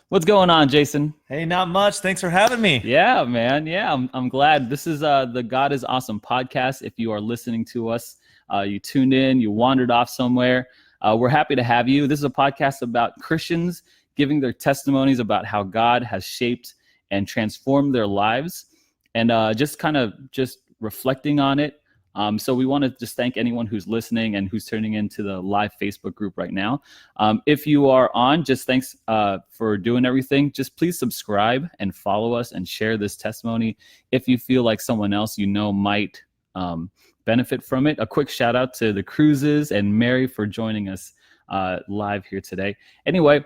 What's going on, Jason? Hey, not much. Thanks for having me. Yeah, man. Yeah, I'm glad. This is the God is Awesome podcast. If you are listening to us, you tuned in, you wandered off somewhere. We're happy to have you. This is a podcast about Christians giving their testimonies about how God has shaped and transformed their lives, and just reflecting on it. So we want to just thank anyone who's listening and who's turning into the live Facebook group right now. If you are on, just thanks for doing everything. Just please subscribe and follow us and share this testimony if you feel like someone else might benefit from it. A quick shout out to the Cruises and Mary for joining us live here today. Anyway,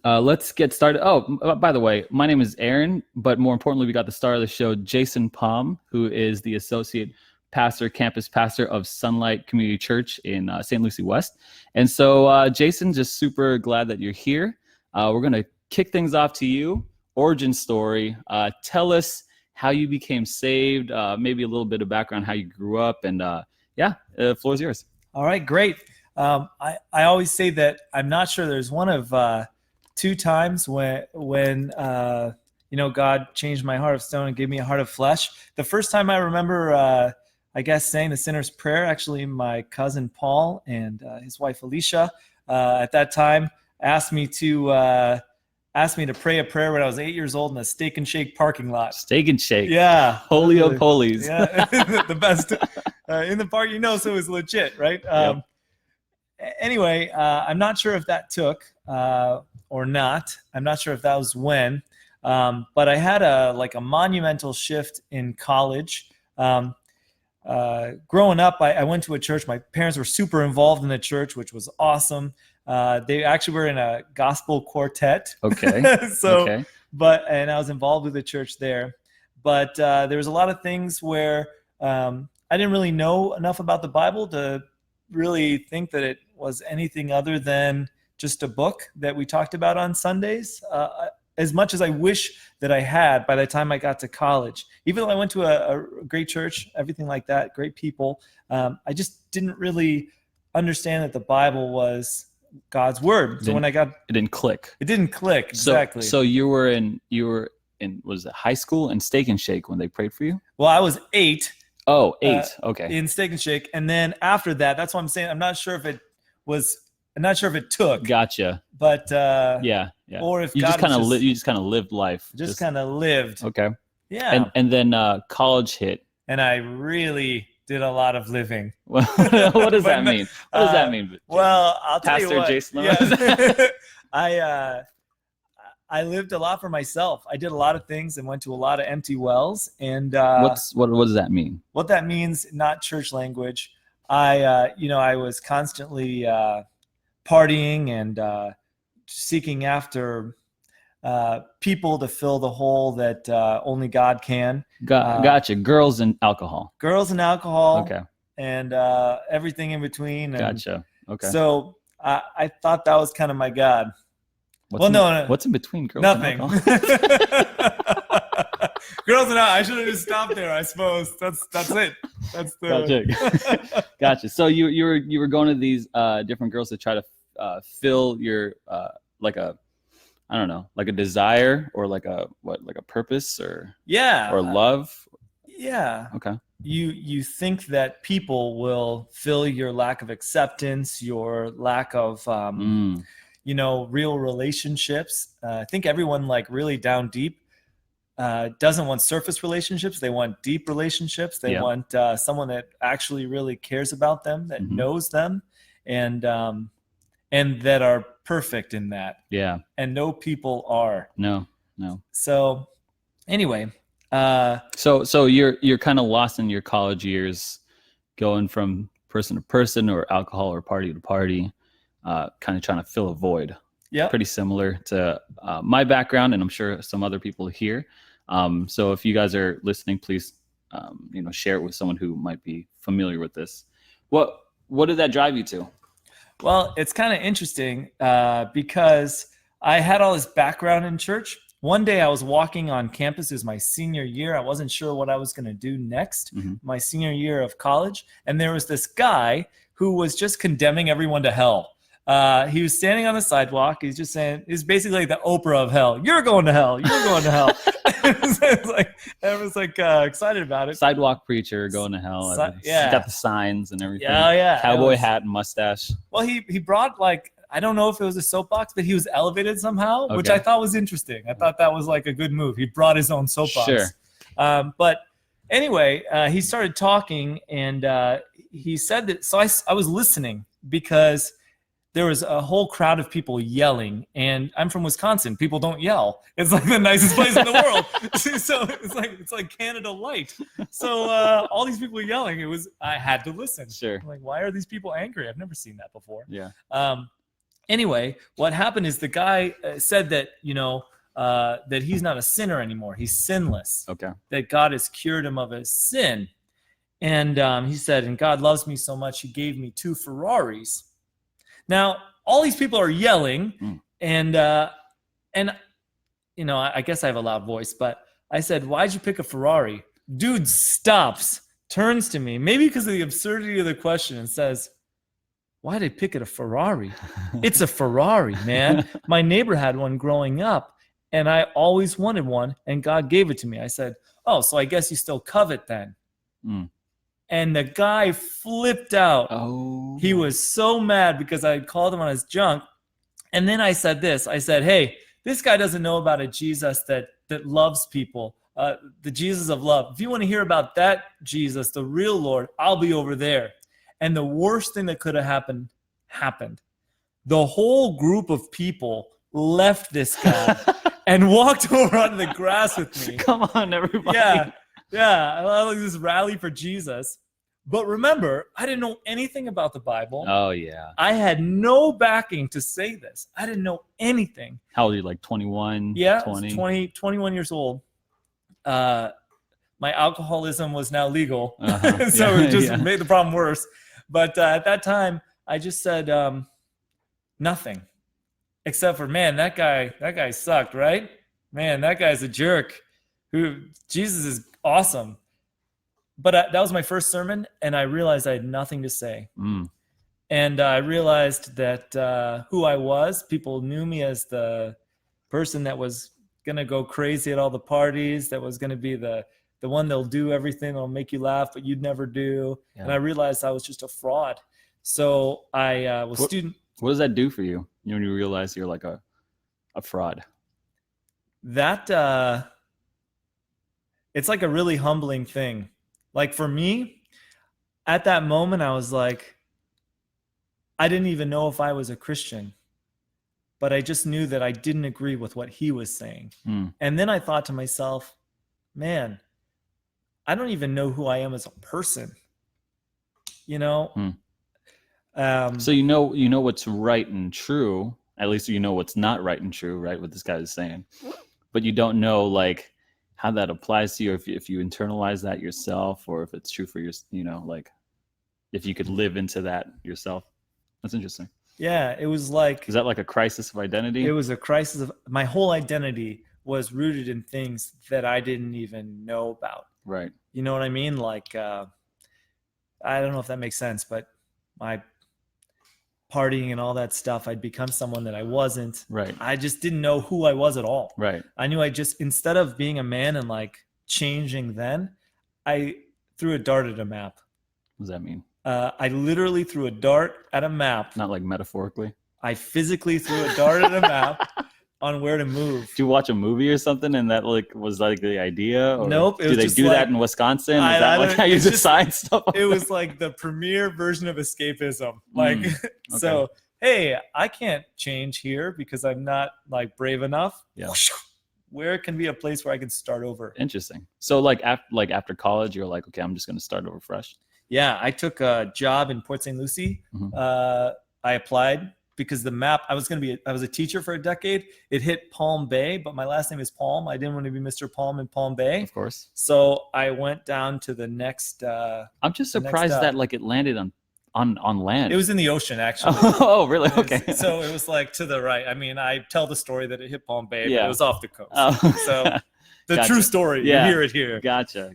let's get started. Oh, by the way, my name is Aaron, but more importantly, we got the star of the show, Jason Palm, who is the associate pastor, campus pastor of Sunlight Community Church in St. Lucie West. And so, Jason, just super glad that you're here. We're going to kick things off to you. Origin story. Tell us how you became saved, maybe a little bit of background, how you grew up, and the floor is yours. All right, great. I always say that I'm not sure there's one of two times when God changed my heart of stone and gave me a heart of flesh. The first time I remember saying the sinner's prayer, actually my cousin Paul and his wife Alicia at that time asked me to pray a prayer when I was 8 years old in a Steak and Shake parking lot. Steak and Shake. Yeah. Holy of holies. Yeah. The best in the park, so it was legit, right? Yep. Anyway, I'm not sure if that took or not. I'm not sure if that was when, but I had a monumental shift in college. Growing up, I went to a church. My parents were super involved in the church, which was awesome. They actually were in a gospel quartet. Okay. And I was involved with the church there. But there was a lot of things where I didn't really know enough about the Bible to really think that it was anything other than just a book that we talked about on Sundays. As much as I wish that I had by the time I got to college. Even though I went to a great church, everything like that, great people, I just didn't really understand that the Bible was God's word. So when I got... It didn't click. It didn't click, exactly. So you were in was it high school and Steak and Shake when they prayed for you? Well, I was 8. Oh, 8. Okay. In Steak and Shake. And then after that's what I'm saying. I'm not sure if it took. Gotcha. But yeah. Or if you God just kind of lived life. Just kind of lived. Okay. Yeah. And then college hit. And I really did a lot of living. Well, what does that mean? What does that mean? Well, I'll tell Pastor you what. Jason. Yeah. I lived a lot for myself. I did a lot of things and went to a lot of empty wells. And what does that mean? What that means, not church language. I was constantly partying and seeking after people to fill the hole that only God can. Gotcha. Girls and alcohol. Girls and alcohol. Okay. And everything in between. And gotcha. Okay. So I thought that was kind of my God. What's in between girls Nothing. and alcohol? Girls and alcohol. I should have just stopped there, I suppose. That's it. That's the... Gotcha. So you were going to these different girls to try to fill your like a desire or like a purpose or love. Yeah. Okay. You think that people will fill your lack of acceptance, your lack of real relationships. I think everyone really down deep doesn't want surface relationships. They want deep relationships. They want someone that actually really cares about them, that knows them, and that are perfect in that. Yeah. And no people are. No. So anyway. So you're kind of lost in your college years, going from person to person or alcohol or party to party, kind of trying to fill a void. Yeah. Pretty similar to my background, and I'm sure some other people here. So if you guys are listening, please, share it with someone who might be familiar with this. What did that drive you to? Well, it's kind of interesting because I had all this background in church. One day I was walking on campus. It was my senior year. I wasn't sure what I was going to do next, my senior year of college. And there was this guy who was just condemning everyone to hell. He was standing on the sidewalk. He's just saying, it's basically like the Oprah of hell. You're going to hell. You're going to hell. Everyone's like excited about it. Sidewalk preacher going to hell. Yeah. Got the signs and everything. Yeah. Cowboy hat and mustache. Well, he brought like, I don't know if it was a soapbox, but he was elevated somehow, which I thought was interesting. I thought that was like a good move. He brought his own soapbox. Sure. But anyway, he started talking, and he said that. So I was listening because there was a whole crowd of people yelling, and I'm from Wisconsin. People don't yell. It's like the nicest place in the world. So it's like Canada Light. So all these people yelling. I had to listen. Sure. I'm like, why are these people angry? I've never seen that before. Yeah. Anyway, what happened is the guy said that, that he's not a sinner anymore. He's sinless. Okay. That God has cured him of his sin. And he said, and God loves me so much, he gave me 2 Ferraris. Now, all these people are yelling, and I guess I have a loud voice, but I said, why'd you pick a Ferrari? Dude stops, turns to me, maybe because of the absurdity of the question, and says, why did I pick it a Ferrari? It's a Ferrari, man. My neighbor had one growing up, and I always wanted one, and God gave it to me. I said, oh, so I guess you still covet then. And the guy flipped out. Oh. He was so mad because I had called him on his junk. And then I said this. I said, hey, this guy doesn't know about a Jesus that loves people, the Jesus of love. If you want to hear about that Jesus, the real Lord, I'll be over there. And the worst thing that could have happened. The whole group of people left this guy and walked over onto the grass with me. Come on, everybody. Yeah. I like this rally for Jesus. But remember, I didn't know anything about the Bible. Oh, yeah. I had no backing to say this. I didn't know anything. How old are you, like 21? Yeah, 20? 21 years old. My alcoholism was now legal. So it just made the problem worse. But at that time, I just said nothing. Except for, man, that guy sucked, right? Man, that guy's a jerk. Jesus is awesome. But that was my first sermon, and I realized I had nothing to say. And I realized that who I was, people knew me as the person that was going to go crazy at all the parties, that was going to be the one that'll do everything, that'll make you laugh, but you'd never do. Yeah. And I realized I was just a fraud. So I was student. What does that do for you when you realize you're like a fraud? That it's like a really humbling thing. Like for me, at that moment, I was like, I didn't even know if I was a Christian, but I just knew that I didn't agree with what he was saying. And then I thought to myself, man, I don't even know who I am as a person, So you know what's right and true. At least you know what's not right and true, right? What this guy is saying, but you don't know like how that applies to you, or if you internalize that yourself, or if it's true for your, like if you could live into that yourself. That's interesting. Yeah, it was like. Is that like a crisis of identity? It was a crisis of my whole identity was rooted in things that I didn't even know about. Right. You know what I mean? Like, I don't know if that makes sense, but my partying and all that stuff, I'd become someone that I wasn't. Right. I just didn't know who I was at all. Right. I knew instead of being a man and like changing then, I threw a dart at a map. What does that mean? I literally threw a dart at a map. Not like metaphorically. I physically threw a dart at a map on where to move. Did you watch a movie or something and that was like the idea? Or nope. Do they do that in Wisconsin? Is that like how you decide stuff? It was like the premier version of escapism. Like, okay. So, hey, I can't change here because I'm not like brave enough. Yeah. Where can be a place where I can start over? Interesting. So like after college, you're like, okay, I'm just going to start over fresh. Yeah. I took a job in Port St. Lucie. I applied because the map, I was a teacher for a decade. It hit Palm Bay, but my last name is Palm. I didn't want to be Mr. Palm in Palm Bay. Of course. So I went down to the next. I'm just surprised that like it landed on land. It was in the ocean, actually. Oh, really? Okay. So it was like to the right. I mean, I tell the story that it hit Palm Bay, yeah. but it was off the coast. Oh. So The Gotcha. true story. Yeah. You hear it here. Gotcha.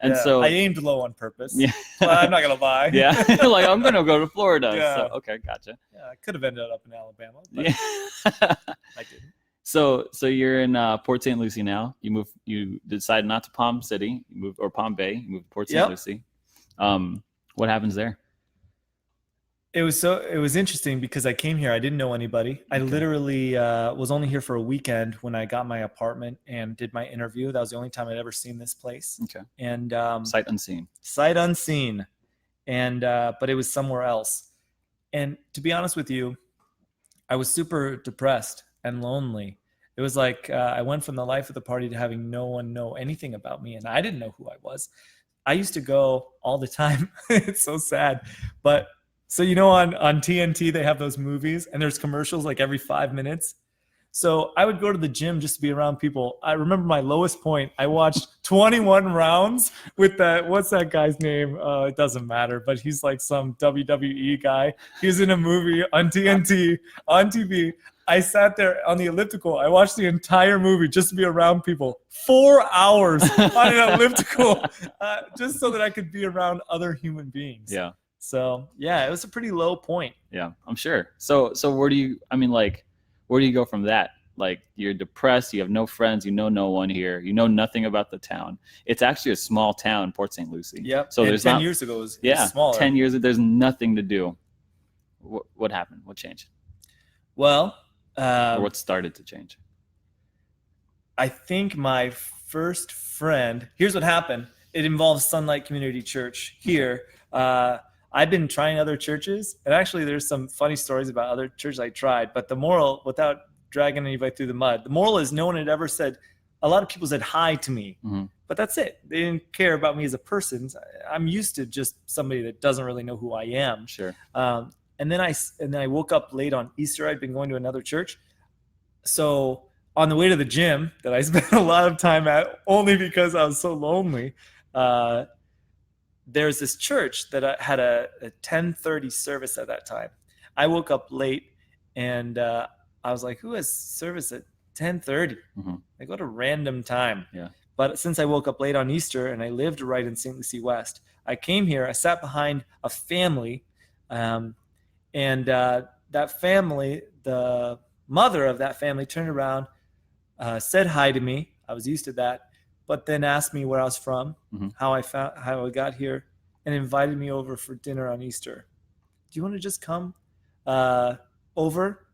And Yeah, so I aimed low on purpose. yeah, Well, I'm not gonna lie. yeah, like I'm gonna go to Florida. Yeah. So okay, gotcha. Yeah, I could have ended up in Alabama, but Yeah. I didn't. So you're in Port St. Lucie now. You decide not to Palm City, or Palm Bay. You moved to Port St. Yep. Lucie. What happens there? It was interesting because I came here. I didn't know anybody. I literally was only here for a weekend when I got my apartment and did my interview. That was the only time I'd ever seen this place. Okay. And Sight unseen. Sight unseen. And but it was somewhere else. And to be honest with you, I was super depressed and lonely. It was like I went from the life of the party to having no one know anything about me, and I didn't know who I was. I used to go all the time. It's so sad. But so, on TNT, they have those movies and there's commercials like every 5 minutes. So I would go to the gym just to be around people. I remember my lowest point. I watched 21 rounds with what's that guy's name? It doesn't matter, but he's like some WWE guy. He was in a movie on TNT, on TV. I sat there on the elliptical. I watched the entire movie just to be around people. 4 hours on an elliptical, just so that I could be around other human beings. Yeah. So yeah, it was a pretty low point. Yeah, I'm sure. So where do you go from that? Like, you're depressed, you have no friends, you know no one here, you know nothing about the town. It's actually a small town, Port St. Lucie. Yep. So and there's 10 years ago it was smaller. 10 years, there's nothing to do. What happened? What changed? Well, or what started to change? I think my first friend, here's what happened. It involves Sunlight Community Church here. I've been trying other churches, and actually there's some funny stories about other churches I tried, but the moral, without dragging anybody through the mud, the moral is no one had ever said, a lot of people said hi to me, but that's it. They didn't care about me as a person. I'm used to just somebody that doesn't really know who I am. Sure. And then I woke up late on Easter. I'd been going to another church. So on the way to the gym that I spent a lot of time at, only because I was so lonely, there's this church that had a 10:30 service at that time. I woke up late and I was like, who has service at 10:30? I go to random time. Yeah. But since I woke up late on Easter and I lived right in St. Lucie West, I came here, I sat behind a family, and that family, the mother of that family turned around, said hi to me. I was used to that. But then asked me where I was from, how I got here, and invited me over for dinner on Easter. Do you want to just come over?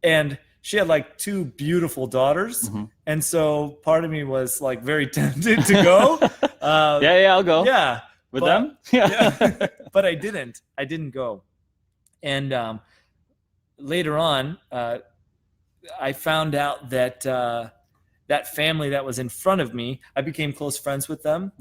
And she had like 2 beautiful daughters, and so part of me was like very tempted to go. I'll go. Yeah, with them. Yeah, but I didn't go. And later on, I found out that. That family that was in front of me, I became close friends with them.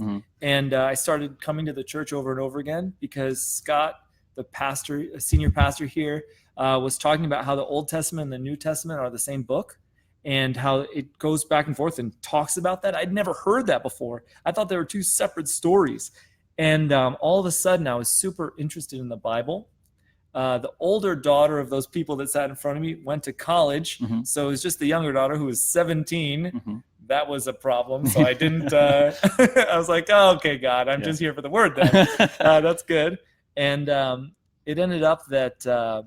And I started coming to the church over and over again because Scott, the pastor, a senior pastor here, was talking about how the Old Testament and the New Testament are the same book and how it goes back and forth and talks about that. I'd never heard that before. I thought they were 2 separate stories. And all of a sudden, I was super interested in the Bible. The older daughter of those people that sat in front of me went to college. So it was just the younger daughter who was 17. That was a problem. So I didn't, I was like, oh, okay, God, I'm just here for the word then. That's good. And it ended up that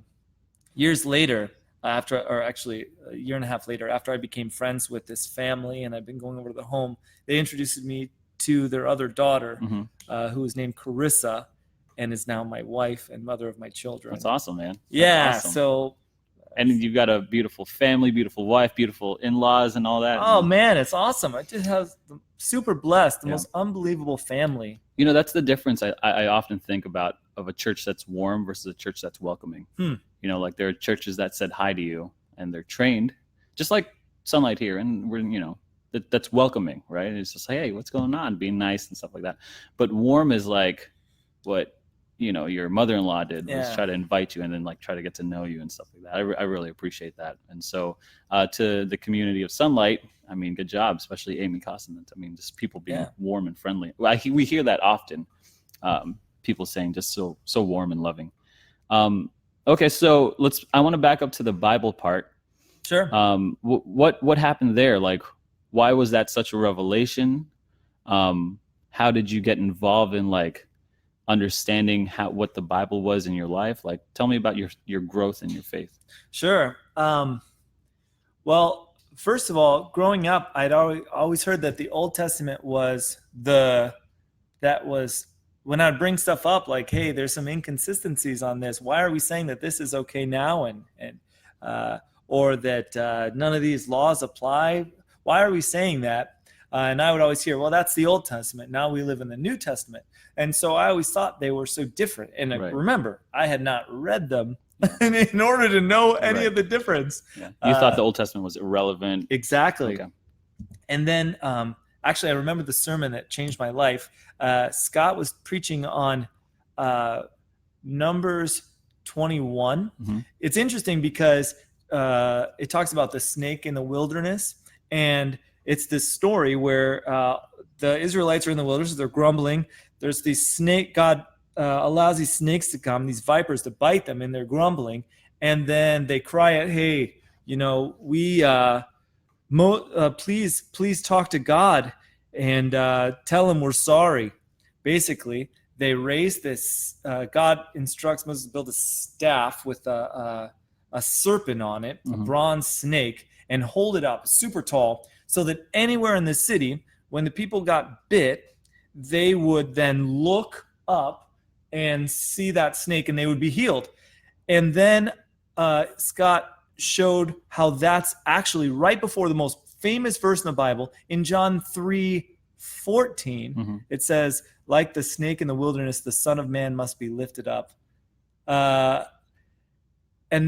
years later, actually a year and a half later, after I became friends with this family and I've been going over to the home, they introduced me to their other daughter, who was named Carissa, and is now my wife and mother of my children. That's awesome, man. That's awesome. So, and you've got a beautiful family, beautiful wife, beautiful in-laws, and all that. Oh man, it's awesome. I just have super blessed, the most unbelievable family. That's the difference I often think about of a church that's warm versus a church that's welcoming. Like there are churches that said hi to you and they're trained, just like Sunlight here, and we're that's welcoming, right? It's just like, hey, what's going on? Being nice and stuff like that. But warm is like what your mother-in-law did was try to invite you and then like try to get to know you and stuff like that. I really appreciate that. And so to the community of Sunlight, I mean, good job, especially Amy Costant. I mean, just people being warm and friendly. We hear that often. People saying just so warm and loving. Okay, so I want to back up to the Bible part. Sure. What happened there? Like, why was that such a revelation? How did you get involved in like understanding what the Bible was in your life? Like, tell me about your growth in your faith. Sure. Well, first of all, growing up, I'd always heard that the Old Testament was when I'd bring stuff up, like, hey, there's some inconsistencies on this. Why are we saying that this is okay now, or that none of these laws apply? Why are we saying that? And I would always hear, well, that's the Old Testament. Now we live in the New Testament. And so I always thought they were so different. And Right. Remember, I had not read them in order to know any Right. of the difference. Yeah. You thought the Old Testament was irrelevant. Exactly. Okay. And then actually, I remember the sermon that changed my life. Scott was preaching on Numbers 21. Mm-hmm. It's interesting because it talks about the snake in the wilderness. And it's this story where the Israelites are in the wilderness. They're grumbling. There's these snake. God allows these snakes to come, these vipers to bite them, and they're grumbling. And then they cry out, hey, we please talk to God and tell him we're sorry. Basically, they raise this. God instructs Moses to build a staff with a serpent on it, Mm-hmm. a bronze snake, and hold it up super tall so that anywhere in the city, when the people got bit, they would then look up and see that snake and they would be healed. And then Scott showed how that's actually right before the most famous verse in the Bible. In John 3:14, Mm-hmm. it says, like the snake in the wilderness, the Son of Man must be lifted up. And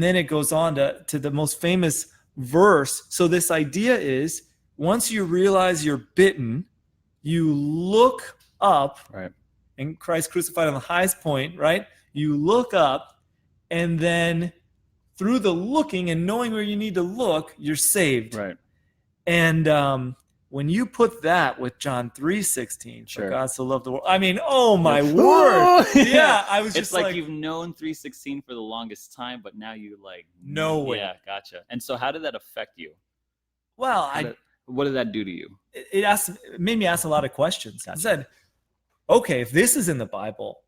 then it goes on to the most famous verse. So this idea is, once you realize you're bitten, you look up, Right. and Christ crucified on the highest point, right? You look up, and then through the looking and knowing where you need to look, you're saved. Right. And when you put that with John 3:16, Sure. for God so loved the world. I mean, oh my word. Yeah, I was It's just like you've known 3:16 for the longest time, but now you like No way. Yeah, gotcha. And so how did that affect you? well, What did that do to you? it made me ask a lot of questions. I said, okay, if this is in the Bible,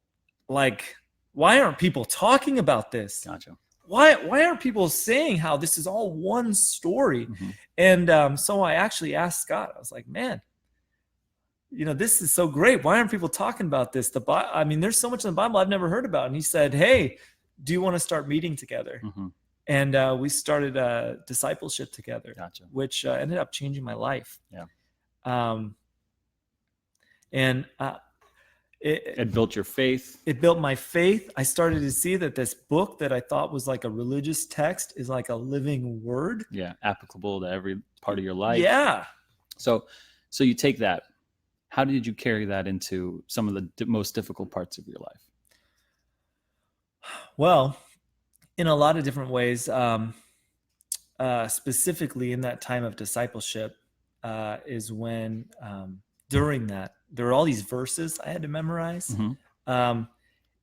like, why aren't people talking about this? Gotcha. Why aren't people saying how this is all one story? Mm-hmm. And so I actually asked Scott. I was like, man, this is so great. Why aren't people talking about this? I mean, there's so much in the Bible I've never heard about. And he said, hey, do you want to start meeting together? Mm-hmm. And we started discipleship together, Gotcha. which ended up changing my life. Yeah. It built your faith. It built my faith. I started to see that this book that I thought was like a religious text is like a living word. Yeah, applicable to every part of your life. Yeah. So you take that. How did you carry that into some of the most difficult parts of your life? Well, in a lot of different ways, specifically in that time of discipleship, is when during that, there were all these verses I had to memorize. Mm-hmm.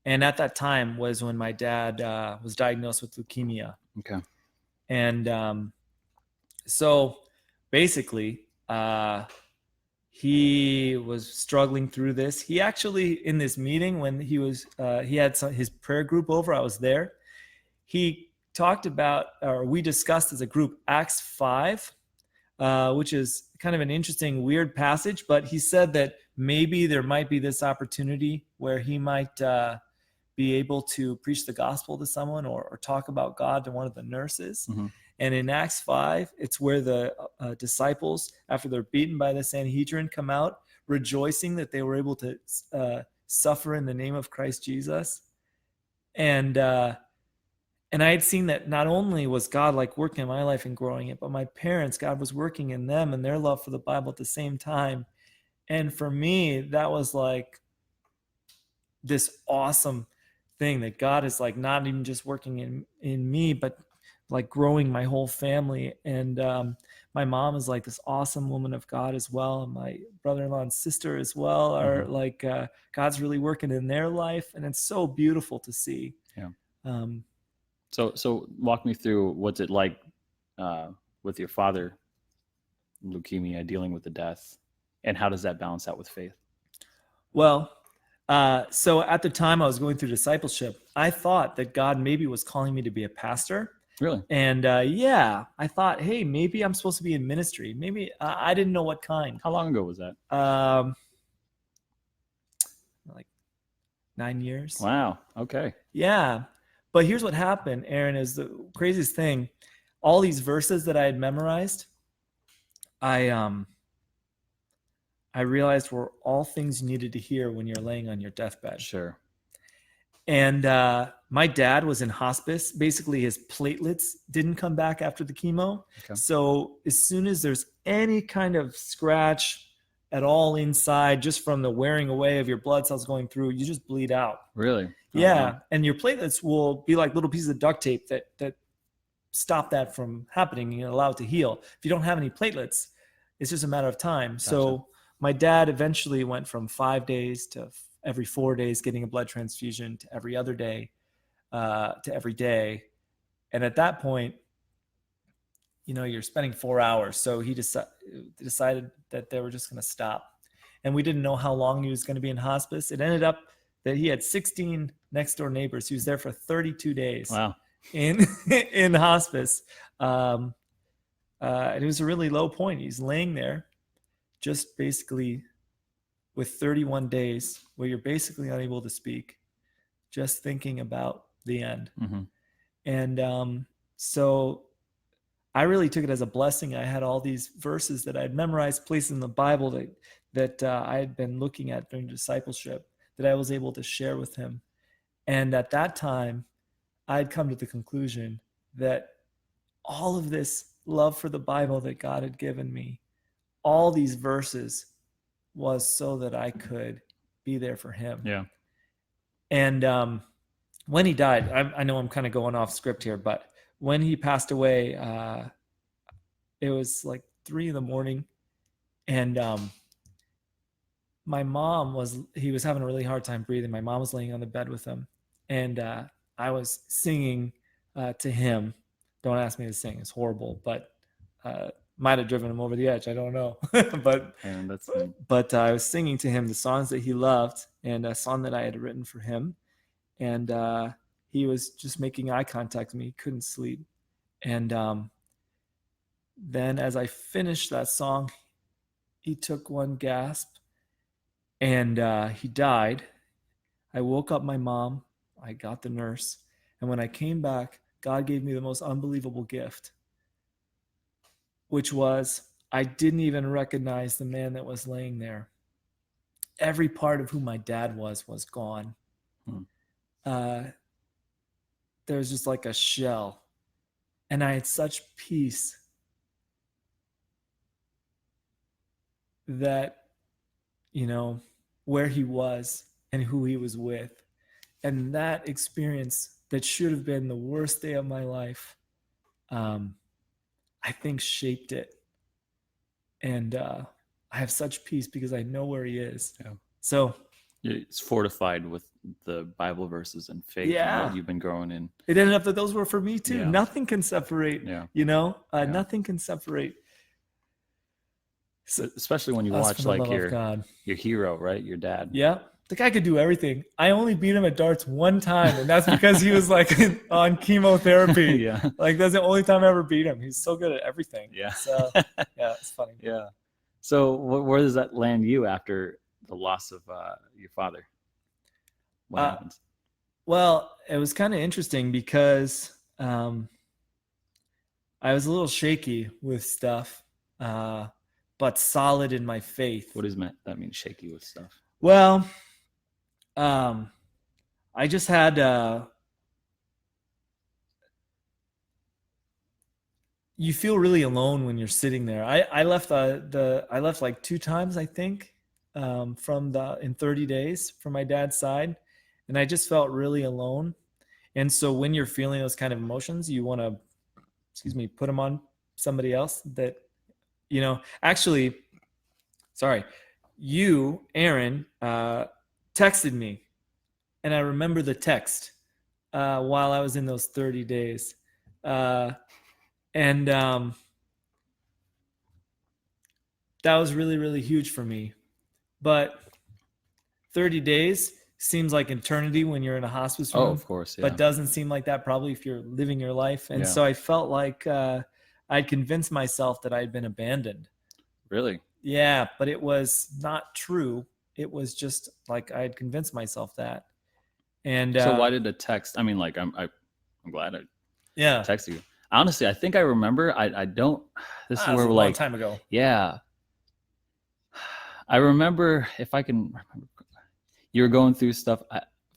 And at that time was when my dad was diagnosed with leukemia. Okay. And so basically, he was struggling through this. He actually, in this meeting, when he had his prayer group over, I was there. He talked about, or we discussed as a group, Acts 5, which is kind of an interesting, weird passage. But he said that maybe there might be this opportunity where he might be able to preach the gospel to someone or talk about God to one of the nurses. Mm-hmm. And in Acts 5, it's where the disciples, after they're beaten by the Sanhedrin, come out rejoicing that they were able to suffer in the name of Christ Jesus. And I had seen that not only was God like working in my life and growing it, but my parents, God was working in them and their love for the Bible at the same time. And for me, that was like this awesome thing that God is like not even just working in me, but like growing my whole family. And my mom is like this awesome woman of God as well. And my brother-in-law and sister as well are Mm-hmm. like, God's really working in their life. And it's so beautiful to see. Yeah. So walk me through what's it like with your father leukemia, dealing with the death, and how does that balance out with faith? Well, so at the time I was going through discipleship, I thought that God maybe was calling me to be a pastor. Really? And yeah, I thought, hey, maybe I'm supposed to be in ministry. Maybe I didn't know what kind. How long ago was that? Like 9 years. Wow. Okay. Yeah. But here's what happened, Aaron, is the craziest thing. All these verses that I had memorized, I realized were all things you needed to hear when you're laying on your deathbed. Sure. And my dad was in hospice. Basically, his platelets didn't come back after the chemo. Okay. So as soon as there's any kind of scratch at all inside, just from the wearing away of your blood cells going through, you just bleed out. Really? Oh, Yeah. wow. And your platelets will be like little pieces of duct tape that stop that from happening and allow it to heal. If you don't have any platelets, it's just a matter of time. Gotcha. So my dad eventually went from 5 days to every 4 days getting a blood transfusion, to every other day, to every day. And at that point, you're spending 4 hours. So he decided that they were just going to stop. And we didn't know how long he was going to be in hospice. It ended up that he had 16 next door neighbors. He was there for 32 days. Wow. in hospice. And it was a really low point. He's laying there just basically with 31 days where you're basically unable to speak, just thinking about the end. Mm-hmm. And so I really took it as a blessing. I had all these verses that I had memorized, places in the Bible that I had been looking at during discipleship, that I was able to share with him. And at that time, I had come to the conclusion that all of this love for the Bible that God had given me, all these verses, was so that I could be there for him. Yeah. And when he died, I know I'm kind of going off script here, but when he passed away, it was like 3 a.m. And my mom he was having a really hard time breathing. My mom was laying on the bed with him. And I was singing to him. Don't ask me to sing. It's horrible, but might have driven him over the edge. I don't know. but I was singing to him the songs that he loved, and a song that I had written for him. And he was just making eye contact with me. He couldn't sleep. And then as I finished that song, he took one gasp, and he died. I woke up my mom. I got the nurse. And when I came back, God gave me the most unbelievable gift, which was I didn't even recognize the man that was laying there. Every part of who my dad was gone. There was just like a shell. And I had such peace that, where he was and who he was with. And that experience that should have been the worst day of my life, I think shaped it. And I have such peace because I know where he is. Yeah. So it's fortified with the Bible verses and faith. Yeah. And what you've been growing in. It ended up that those were for me too. Yeah. Nothing can separate, Yeah. Nothing can separate. So, especially when you watch like your hero, right? Your dad. Yeah. The guy could do everything. I only beat him at darts one time, and that's because he was like on chemotherapy. Yeah. Like that's the only time I ever beat him. He's so good at everything. Yeah. So yeah, it's funny. Yeah. So where does that land you after the loss of your father? What happens? Well, it was kind of interesting because I was a little shaky with stuff, but solid in my faith. What does that mean, shaky with stuff? Well, I just had you feel really alone when you're sitting there. I left I left like 2 times, I think, in 30 days from my dad's side, and I just felt really alone. And so when you're feeling those kind of emotions, you want to, put them on somebody else that, actually, sorry, you, Aaron, texted me, and I remember the text while I was in those 30 days. And that was really, really huge for me. But 30 days seems like eternity when you're in a hospice room. Oh, of course, yeah. But doesn't seem like that probably if you're living your life. And Yeah. so I felt like I'd convinced myself that I'd been abandoned. Really? Yeah, but it was not true. It was just like I had convinced myself that. And So why did the text? I mean, like I'm glad I yeah, texted you. Honestly, I think I remember. I don't. This is that was where a we're long like, time ago. yeah. I remember, if I can remember, you were going through stuff.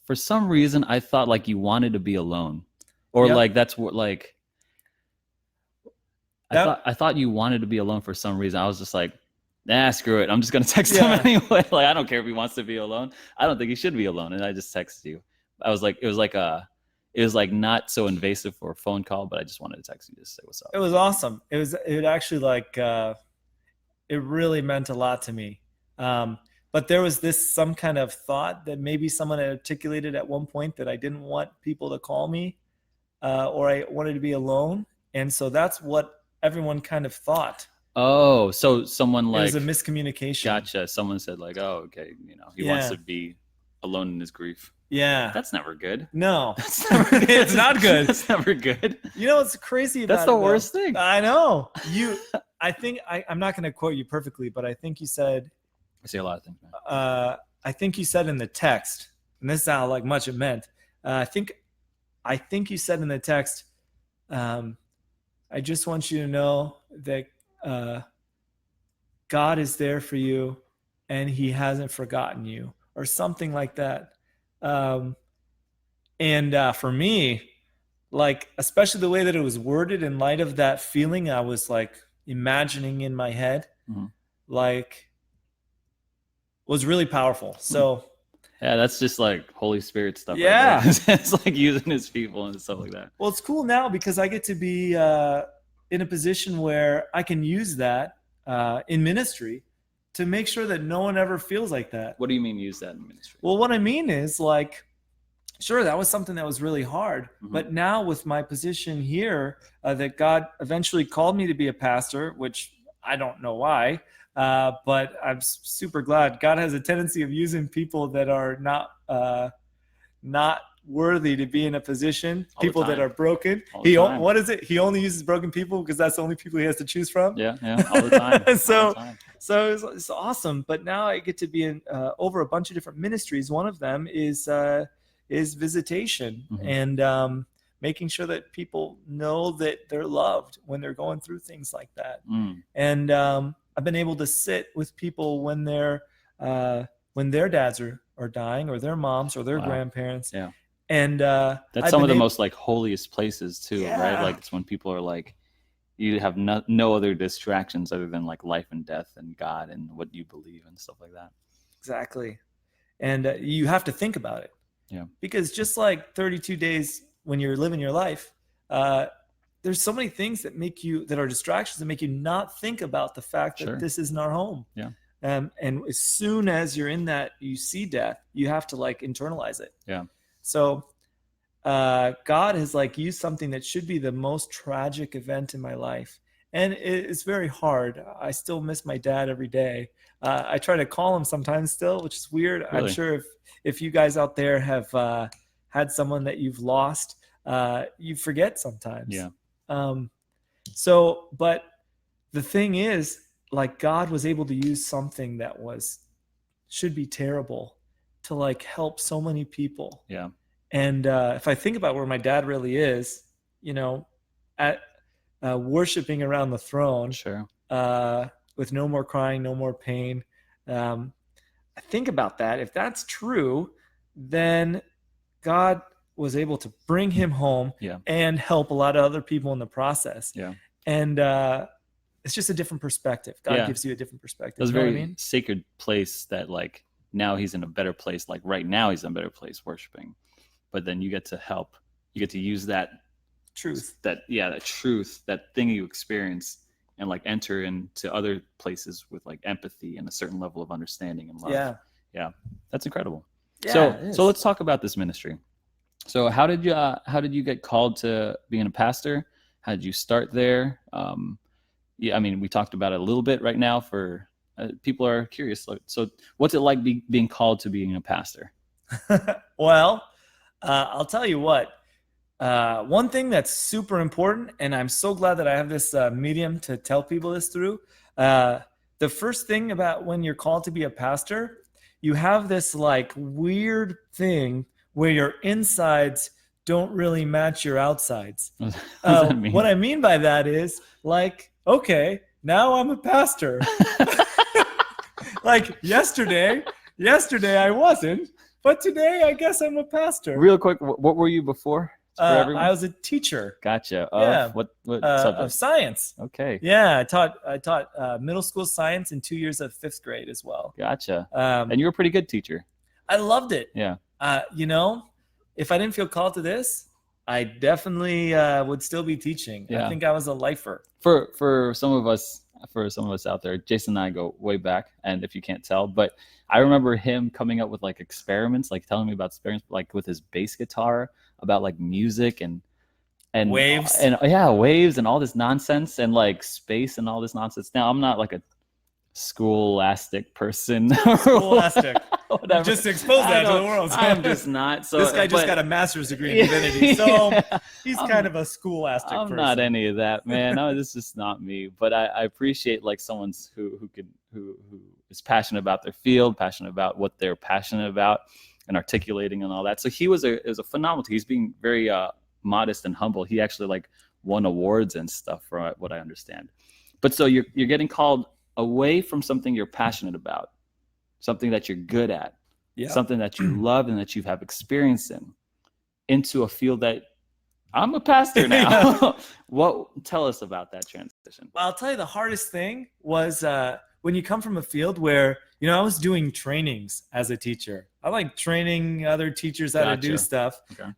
For some reason, I thought like you wanted to be alone, or Yep. like that's what like. I thought you wanted to be alone for some reason. I was just like, nah, screw it. I'm just gonna text him anyway. Like I don't care if he wants to be alone. I don't think he should be alone. And I just texted you. I was like, it was like not so invasive for a phone call, but I just wanted to text you just to say what's up. It was awesome. It actually like it really meant a lot to me. But there was some kind of thought that maybe someone had articulated at one point that I didn't want people to call me, or I wanted to be alone, and so that's what everyone kind of thought. Oh, so someone like it was a miscommunication. Gotcha. Someone said like, oh, okay, he wants to be alone in his grief. Yeah, that's never good. No, that's never good. It's not good. That's never good. You know what's crazy about that's the worst thing. I know I think I'm not going to quote you perfectly, but I think you said. I say a lot of things, man. I think you said in the text, and this is how like much it meant. I think you said in the text, I just want you to know that God is there for you and he hasn't forgotten you, or something like that. And for me, like, especially the way that it was worded in light of that feeling, I was like imagining in my head, like, was really powerful. So yeah, that's just like Holy Spirit stuff. Yeah. Right? It's like using his people and stuff like that. Well, it's cool now because I get to be in a position where I can use that in ministry to make sure that no one ever feels like that. What do you mean use that in ministry? Well, what I mean is, like, sure, that was something that was really hard. But now with my position here, that God eventually called me to be a pastor, which I don't know why, but I'm super glad. God has a tendency of using people that are not worthy to be in a position, people that are broken. What is it? He only uses broken people because that's the only people he has to choose from. Yeah, all the time. So it's awesome. But now I get to be in over a bunch of different ministries. One of them is visitation, and making sure that people know that they're loved when they're going through things like that. And I've been able to sit with people when their dads are dying, or their moms or their grandparents. Yeah. And that's some of the most like holiest places too, right? Like it's when people are like, you have no other distractions other than like life and death and God and what you believe and stuff like that. Exactly. And you have to think about it. Yeah. Because just like 32 days when you're living your life, there's so many things that are distractions that make you not think about the fact that this isn't our home. Yeah. And as soon as you're in that, you see death, you have to like internalize it. Yeah. So God has like used something that should be the most tragic event in my life. And it's very hard. I still miss my dad every day. I try to call him sometimes still, which is weird. Really? I'm sure if you guys out there have had someone that you've lost, you forget sometimes. Yeah. But the thing is, like, God was able to use something that should be terrible to like help so many people. Yeah. And if I think about where my dad really is, at worshiping around the throne, with no more crying, no more pain. I think about that. If that's true, then God was able to bring him home and help a lot of other people in the process. Yeah. And it's just a different perspective. God gives you a different perspective. It's a very sacred place that like now he's in a better place. Like right now he's in a better place worshiping. But then you get to help. You get to use that truth. That truth, that thing you experience, and like enter into other places with like empathy and a certain level of understanding and love. Yeah. Yeah. That's incredible. Yeah, so let's talk about this ministry. So how did you get called to being a pastor? How did you start there? Yeah, I mean, we talked about it a little bit right now for People are curious. So what's it like being called to being a pastor? Well, I'll tell you what. One thing that's super important, and I'm so glad that I have this medium to tell people this through. The first thing about when you're called to be a pastor, you have this like weird thing where your insides don't really match your outsides. What does that mean? What I mean by that is like, okay, now I'm a pastor. Like yesterday I wasn't, but today I guess I'm a pastor. Real quick, what were you before? I was a teacher. Gotcha. Yeah. What subject? Of science. Okay. Yeah, I taught middle school science and 2 years of 5th grade as well. Gotcha. And you were a pretty good teacher. I loved it. Yeah. If I didn't feel called to this, I definitely would still be teaching. Yeah. I think I was a lifer. For some of us out there, Jason and I go way back, and if you can't tell, but I remember him coming up with like experiments, like telling me about experiments, like with his bass guitar, about like music and Waves. and waves and all this nonsense and like space and all this nonsense. Now I'm not like a scholastic person. Scholastic. Whatever. Just expose that to the world. I'm just not. So this guy just got a master's degree in divinity, so he's kind of a scholastic I'm person. not any of that, man. No, this is not me. But I appreciate like someone who is passionate about their field, passionate about what they're passionate about, and articulating and all that. So he was a phenomenal. He's being very modest and humble. He actually like won awards and stuff, from what I understand. But so you're getting called away from something you're passionate about, something that you're good at, something that you love and that you have experience in, into a field that I'm a pastor now. Tell us about that transition. Well, I'll tell you the hardest thing was when you come from a field where, I was doing trainings as a teacher. I like training other teachers how to do stuff. Okay.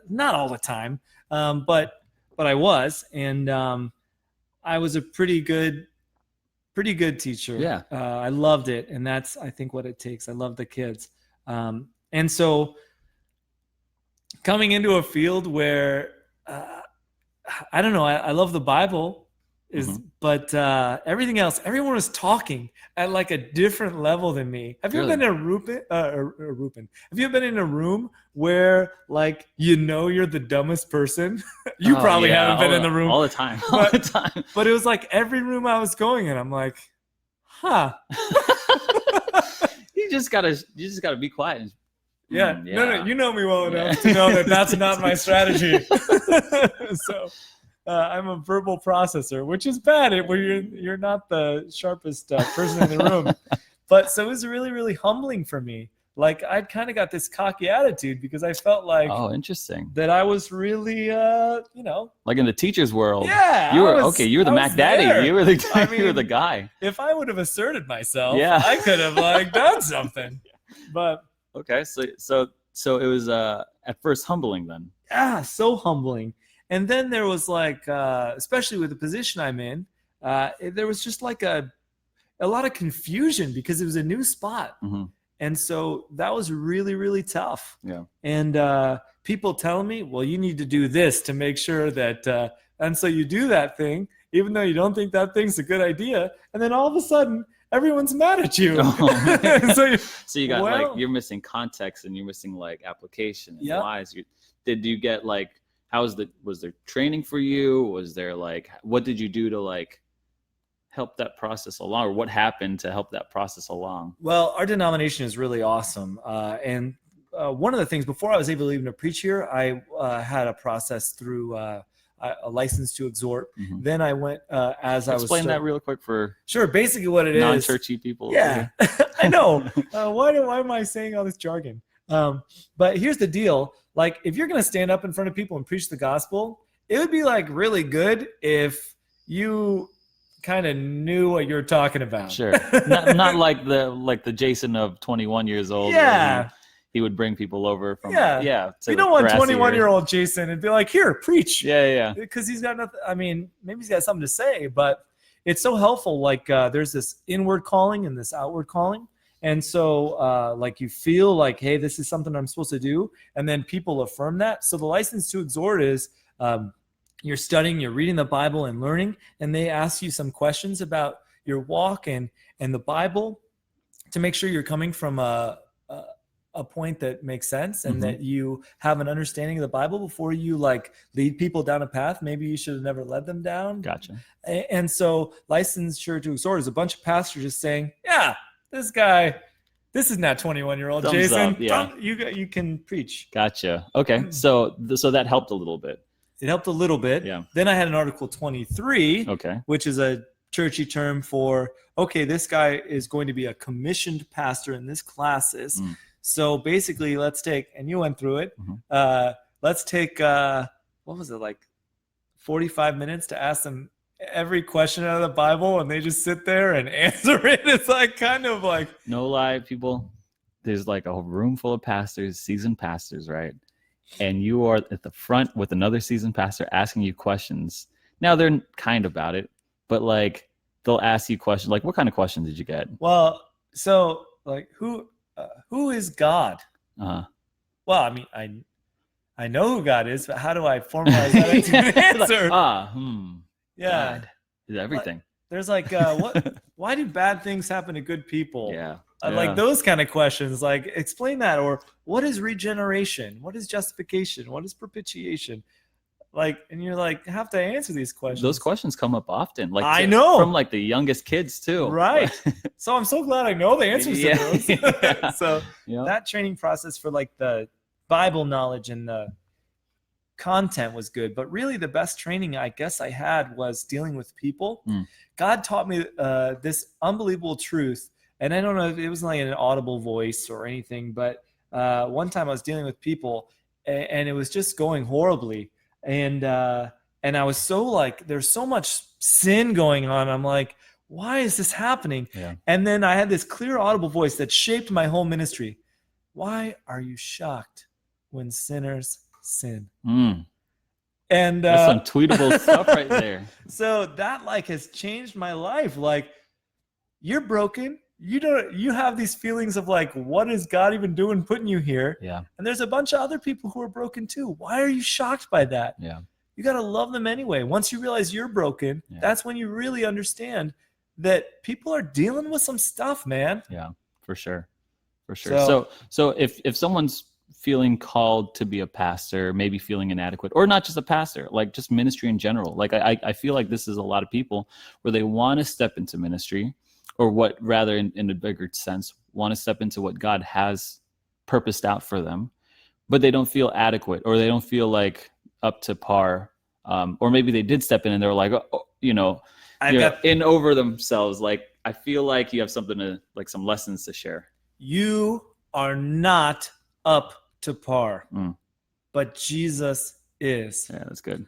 Not all the time, but I was, and I was a pretty good teacher. Yeah. I loved it, and that's, I think, what it takes. I love the kids. And so coming into a field where, I don't know, I love the Bible, but everything else, everyone was talking at like a different level than me. Have you ever been in Have you ever been in a room where like, you're the dumbest person? You probably haven't been in the room. All the time. But it was like every room I was going in, I'm like, huh. You just gotta be quiet. No, you know me well enough to know that that's not my strategy. So I'm a verbal processor, which is bad where you're not the sharpest person in the room. But so it was really, really humbling for me. Like I'd kind of got this cocky attitude because I felt like, interesting, that I was really, like in the teacher's world. Yeah, you were the Mac Daddy. You were the guy. If I would have asserted myself, I could have like done something. But okay, so it was at first humbling then. Yeah, so humbling. And then there was like, especially with the position I'm in, there was just like a lot of confusion because it was a new spot. Mm-hmm. And so that was really, really tough. Yeah. And people telling me, well, you need to do this to make sure that, and so you do that thing, even though you don't think that thing's a good idea. And then all of a sudden, everyone's mad at you. So you got like, you're missing context and you're missing like application and whys. Did you get like, was there training for you? Was there like, what did you do to like help that process along, or what happened to help that process along? Well, our denomination is really awesome. And one of the things, before I was able to even preach here, I had a process through a license to exhort. Mm-hmm. Then I went Explain that real quick for sure. Basically what it is. Non-churchy people. Yeah, I know. Why am I saying all this jargon? But here's the deal. Like, if you're going to stand up in front of people and preach the gospel, it would be like really good if you kind of knew what you're talking about. Sure. not like the Jason of 21 years old. Yeah. He would bring people over from, you don't want 21-year-old Jason and be like, here, preach. Yeah. Because he's got nothing. I mean, maybe he's got something to say, but it's so helpful. Like, there's this inward calling and this outward calling. And so, like, you feel like, hey, this is something I'm supposed to do. And then people affirm that. So the license to exhort is you're studying, you're reading the Bible and learning, and they ask you some questions about, your walk and the Bible, to make sure you're coming from a point that makes sense, and that you have an understanding of the Bible before you like lead people down a path maybe you should have never led them down. Gotcha. And so licensure to exhort is a bunch of pastors just saying, yeah, this is not 21-year-old Thumbs Jason. up, yeah. You can preach. Gotcha. Okay. So that helped a little bit. It helped a little bit. Yeah. Then I had an Article 23, which is a churchy term for, okay, this guy is going to be a commissioned pastor in this classis. So basically, let's take, and you went through it, let's take, what was it, like 45 minutes to ask them every question out of the Bible, and they just sit there and answer it. It's like kind of like, no lie, people, there's like a room full of pastors, seasoned pastors, right? And you are at the front with another seasoned pastor asking you questions. Now they're kind about it, but like they'll ask you questions like, what kind of questions did you get? Well, so like who is God? Uh-huh. Well, I mean, I know who God is, but how do I formalize that into an answer? Yeah, God is everything. Like, there's like, why do bad things happen to good people? Yeah. Like those kind of questions, like explain that. Or what is regeneration? What is justification? What is propitiation? Like, and you're like, have to answer these questions. Those questions come up often. Like I know from like the youngest kids too. Right. So I'm so glad I know the answers to those. Yeah. So that training process for like the Bible knowledge and the content was good, but really the best training I guess I had was dealing with people. God taught me this unbelievable truth, and I don't know if it was like an audible voice or anything, but one time I was dealing with people and it was just going horribly. And I was so like, there's so much sin going on. I'm like, why is this happening? Yeah. And then I had this clear audible voice that shaped my whole ministry. Why are you shocked when sinners sin? And that's some tweetable stuff right there. So that like has changed my life. Like, you're broken. You have these feelings of like, what is God even doing putting you here? Yeah. And there's a bunch of other people who are broken too. Why are you shocked by that? Yeah. You got to love them anyway. Once you realize you're broken, that's when you really understand that people are dealing with some stuff, man. Yeah, for sure. For sure. So if someone's feeling called to be a pastor, maybe feeling inadequate, or not just a pastor, like just ministry in general, like I feel like this is a lot of people where they want to step into ministry, or what rather in a bigger sense, want to step into what God has purposed out for them, but they don't feel adequate, or they don't feel like up to par. Or maybe they did step in and they were like, in over themselves. Like, I feel like you have something to, like some lessons to share. You are not up to par, but Jesus is. Yeah, that's good.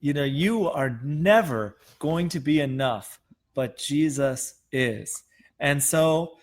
You are never going to be enough, but Jesus is. And so,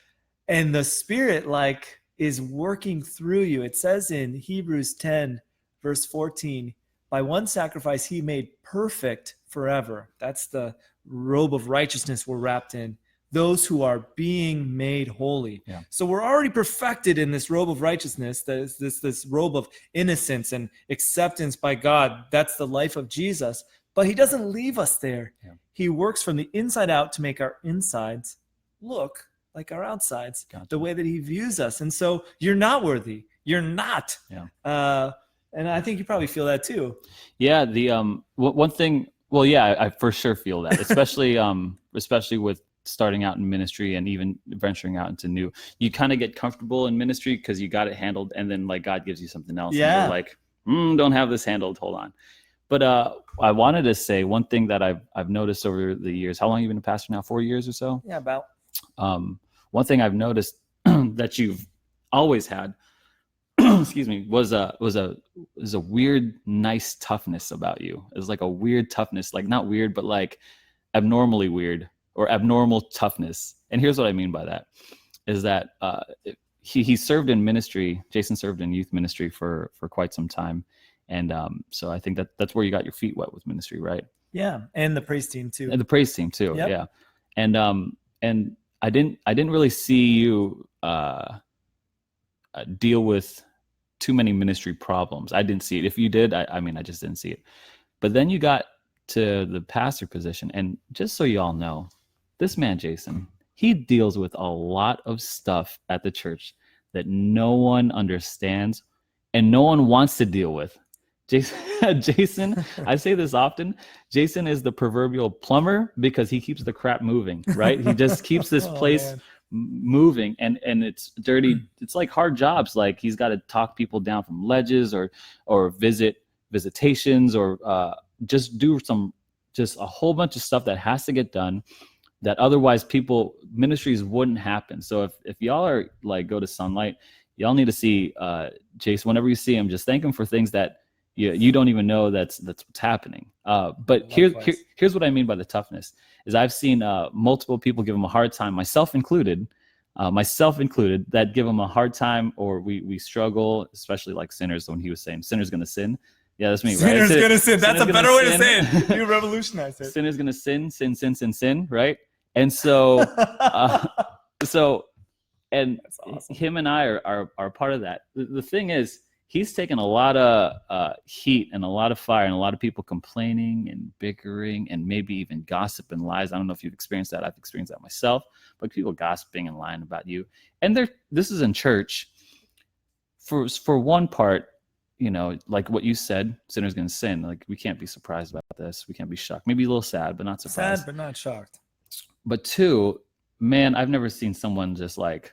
and the Spirit like is working through you. It says in Hebrews 10 verse 14, by one sacrifice he made perfect forever. That's the robe of righteousness we're wrapped in. Those who are being made holy. Yeah. So we're already perfected in this robe of righteousness, this robe of innocence and acceptance by God. That's the life of Jesus. But he doesn't leave us there. Yeah. He works from the inside out to make our insides look like our outsides, the way that he views us. And so you're not worthy. You're not. Yeah. And I think you probably feel that too. Yeah. The one thing. Well, yeah, I for sure feel that, especially with starting out in ministry and even venturing out into new. You kind of get comfortable in ministry because you got it handled, and then like God gives you something else. Yeah. And you're like, don't have this handled. Hold on. But I wanted to say one thing that I've noticed over the years. How long have you been a pastor now? 4 years or so? Yeah, about. One thing I've noticed that you've always had, excuse me, was a weird, nice toughness about you. It was like a weird toughness, like not weird, but like abnormally weird or abnormal toughness. And here's what I mean by that: is that he served in ministry. Jason served in youth ministry for quite some time. And so I think that's where you got your feet wet with ministry, right? Yeah, and the praise team too. And the praise team too. Yep. Yeah. And I didn't really see you deal with too many ministry problems. I didn't see it. If you did, I just didn't see it. But then you got to the pastor position, and just so you all know, this man, Jason, he deals with a lot of stuff at the church that no one understands and no one wants to deal with. Jason, I say this often, Jason is the proverbial plumber because he keeps the crap moving, right? He just keeps this place moving, and it's dirty. It's like hard jobs. Like he's got to talk people down from ledges or visitations or just do just a whole bunch of stuff that has to get done that otherwise ministries wouldn't happen. So if y'all are like, go to Sunlight, y'all need to see Jason. Whenever you see him, just thank him for things that you don't even know that's what's happening. But here's what I mean by the toughness is I've seen multiple people give him a hard time, myself included, that give him a hard time, or we struggle, especially like sinners. When he was saying sinner's gonna sin. Yeah, that's me, right? Sinner's gonna sin. That's a better way to say it. You revolutionized it. Sinner's gonna sin, right? And so, and awesome. Him and I are part of that. The thing is, he's taken a lot of heat and a lot of fire and a lot of people complaining and bickering and maybe even gossip and lies. I don't know if you've experienced that. I've experienced that myself, but people gossiping and lying about you. And this is in church. For one part, like what you said, sinner's going to sin. Like we can't be surprised about this. We can't be shocked. Maybe a little sad, but not surprised. Sad, but not shocked. But two, man, I've never seen someone just like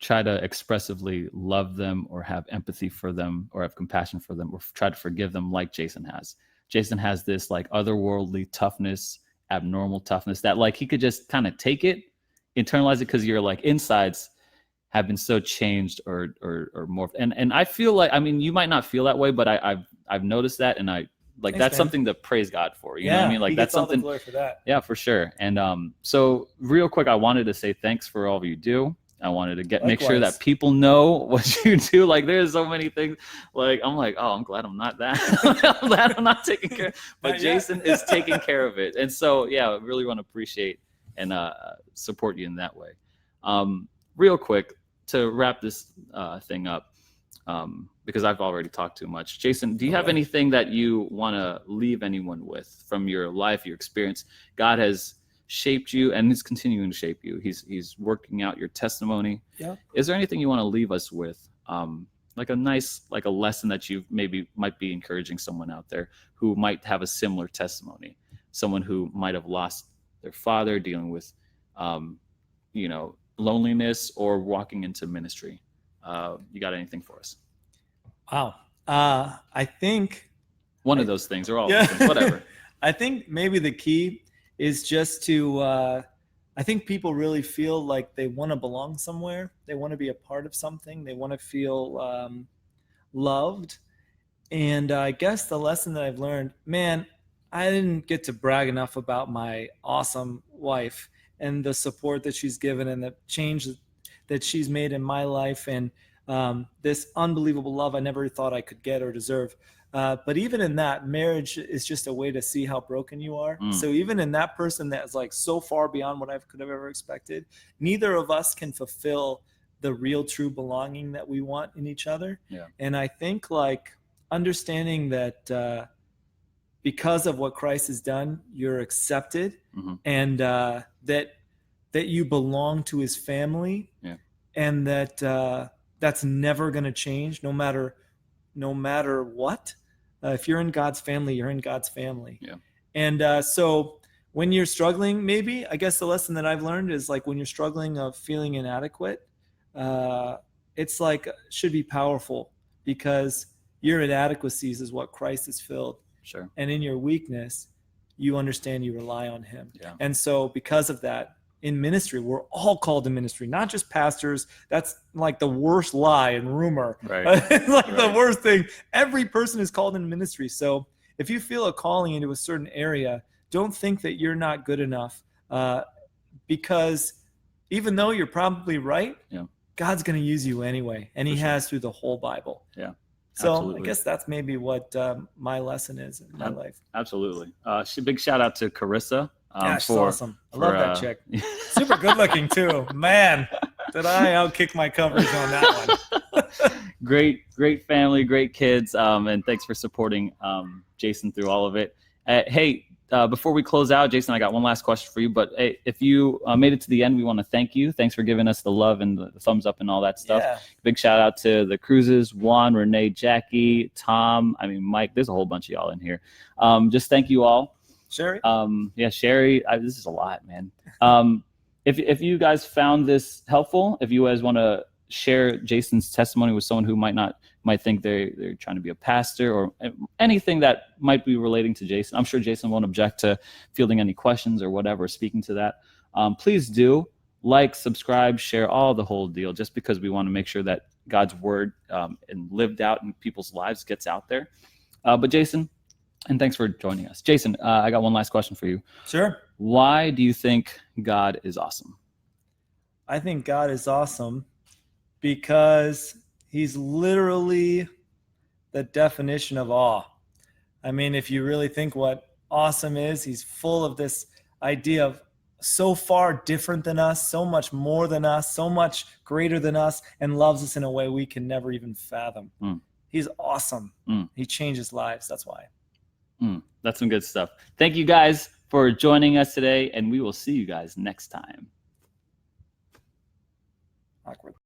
try to expressively love them or have empathy for them or have compassion for them or try to forgive them like Jason has. Jason has this like otherworldly toughness, abnormal toughness that like he could just kind of take it, internalize it, because your like insides have been so changed or morphed. And I feel like, I mean, you might not feel that way, but I've noticed that, and I like, that's something to praise God for. You know what I mean? Like that's something. All the glory for that. Yeah, for sure. And so real quick, I wanted to say thanks for all you do. I wanted to make sure that people know what you do. Like there's so many things. Like I'm like, oh, I'm glad I'm not that. I'm glad I'm not taking care. But Jason is taking care of it. And so yeah, I really want to appreciate and support you in that way. Real quick to wrap this thing up, because I've already talked too much. Jason, do you have anything that you want to leave anyone with from your life, your experience? God has shaped you and is continuing to shape you. He's working out your testimony. Yeah. Is there anything you want to leave us with? Like a lesson that you maybe might be encouraging someone out there who might have a similar testimony, someone who might have lost their father, dealing with, loneliness or walking into ministry. You got anything for us? Wow. I think one of those things or all those things, whatever. I think maybe the key is just to, I think people really feel like they want to belong somewhere. They want to be a part of something. They want to feel loved. And I guess the lesson that I've learned, man, I didn't get to brag enough about my awesome wife and the support that she's given and the change that she's made in my life, and this unbelievable love I never thought I could get or deserve. But even in that, marriage is just a way to see how broken you are. So even in that person that is like so far beyond what I could have ever expected, neither of us can fulfill the real true belonging that we want in each other. Yeah. And I think like understanding that because of what Christ has done, you're accepted, and that you belong to his family, and that that's never going to change no matter what. If you're in God's family, you're in God's family. Yeah. And so when you're struggling, maybe, I guess the lesson that I've learned is like when you're struggling of feeling inadequate, it's like should be powerful because your inadequacies is what Christ has filled. Sure. And in your weakness, you understand you rely on him. Yeah. And so because of that, in ministry, we're all called to ministry, not just pastors. That's like the worst lie and rumor. Right. It's like the worst thing. Every person is called in ministry. So if you feel a calling into a certain area, don't think that you're not good enough, because even though you're probably right, God's going to use you anyway. And he has through the whole Bible. Yeah. So absolutely. I guess that's maybe what my lesson is in my life. Absolutely. Big shout out to Carissa. Yeah, she's awesome. I love that chick. Super good looking too. Man, did I outkick my coverage on that one. Great family, great kids. And thanks for supporting Jason through all of it. Hey, before we close out, Jason, I got one last question for you. But hey, if you made it to the end, we want to thank you. Thanks for giving us the love and the thumbs up and all that stuff. Yeah. Big shout out to the Cruzes, Juan, Renee, Jackie, Tom. I mean, Mike. There's a whole bunch of y'all in here. Just thank you all. Sherry. Yeah, Sherry. This is a lot, man. If you guys found this helpful, if you guys want to share Jason's testimony with someone who might think they're trying to be a pastor or anything that might be relating to Jason, I'm sure Jason won't object to fielding any questions or whatever, speaking to that. Please do like, subscribe, share, all the whole deal, just because we want to make sure that God's word and lived out in people's lives gets out there. But Jason, and thanks for joining us. Jason, I got one last question for you. Sure. Why do you think God is awesome? I think God is awesome because he's literally the definition of awe. I mean, if you really think what awesome is, he's full of this idea of so far different than us, so much more than us, so much greater than us, and loves us in a way we can never even fathom. He's awesome. He changes lives. That's why. That's some good stuff. Thank you guys for joining us today, and we will see you guys next time. Awkward.